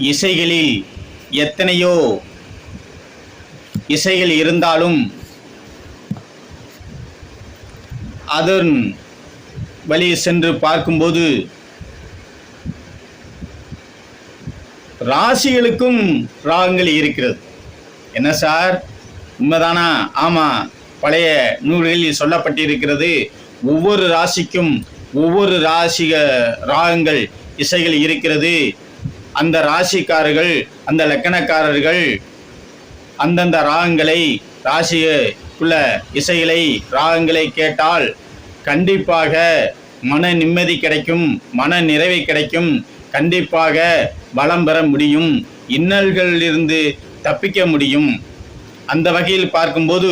இசைகளில் எத்தனையோ இசைகள் இருந்தாலும் அதன் வழி சென்று பார்க்கும்போது ராசிகளுக்கும் ராகங்கள் இருக்கிறது. என்ன சார், உண்மைதானா? ஆமாம், பழைய நூல்களில் சொல்லப்பட்டிருக்கிறது. ஒவ்வொரு ராசிக்கும் ஒவ்வொரு ராகங்கள் இசைகள் இருக்கிறது. அந்த ராசிக்காரர்கள், அந்த லக்கணக்காரர்கள் அந்தந்த ராகங்களை, ராசிக்குள்ள இசைகளை, ராகங்களை கேட்டால் கண்டிப்பாக மன நிம்மதி கிடைக்கும், மன நிறைவு கிடைக்கும், கண்டிப்பாக வளம் பெற முடியும், இன்னல்களிலிருந்து தப்பிக்க முடியும். அந்த வகையில் பார்க்கும்போது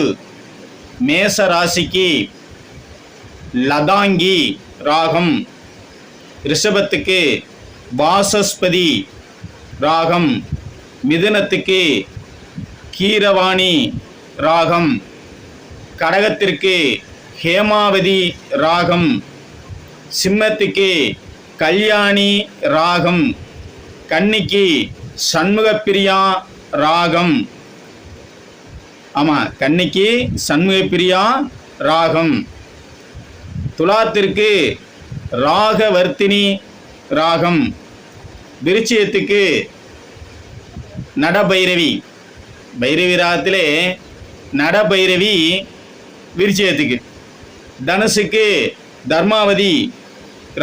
மேச ராசிக்கு லதாங்கி ராகம், ரிஷபத்துக்கு வாசஸ்பதி ராகம், மிதுனத்துக்கு கீரவாணி ராகம், கடகத்திற்கு ஹேமாவதி ராகம், சிம்மத்துக்கு கல்யாணி ராகம், கன்னிக்கு சண்முகப்பிரியா ராகம். ஆமாம், கன்னிக்கு சண்முகப்பிரியா ராகம். துலாத்திற்கு ராகவர்த்தினி ராகம், விருச்சிகத்துக்கு நடபைரவி, பைரவி ராகத்திலே நடபைரவி விருச்சிகத்துக்கு. தனுசுக்கு தர்மாவதி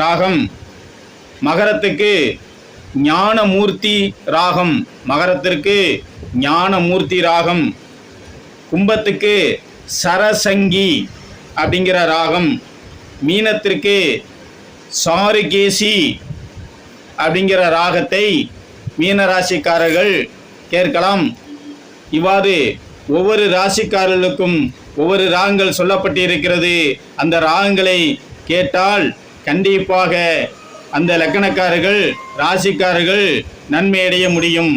ராகம், மகரத்துக்கு ஞானமூர்த்தி ராகம், மகரத்திற்கு ஞானமூர்த்தி ராகம். கும்பத்துக்கு சரசங்கி அப்படிங்கிற ராகம், மீனத்திற்கு சாருகேசி அப்படிங்கிற ராகத்தை மீனராசிக்காரர்கள் கேட்கலாம். இவ்வாறு ஒவ்வொரு ராசிக்காரர்களுக்கும் ஒவ்வொரு ராகங்கள் சொல்லப்பட்டிருக்கிறது. அந்த ராகங்களை கேட்டால் கண்டிப்பாக அந்த லக்கணக்காரர்கள், ராசிக்காரர்கள் நன்மையடைய முடியும்.